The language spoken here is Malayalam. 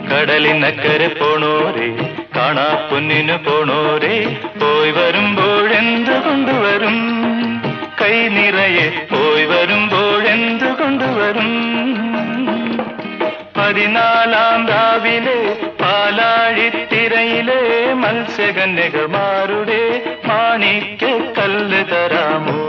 കടലിനക്കരെ പോണോരേ, കാണാ പൊന്നിനു പോണോരേ, പോയി വരുമ്പോഴെന്തു കൊണ്ടുവരും? കൈ നിറയെ പോയി വരുമ്പോഴെന്തു കൊണ്ടുവരും? 14-ാം രാവിലെ പാലാഴിത്തിരയിലെ മത്സ്യകന്യകമാരുടെ മാണിക്യ കല്ല് തരാമോ?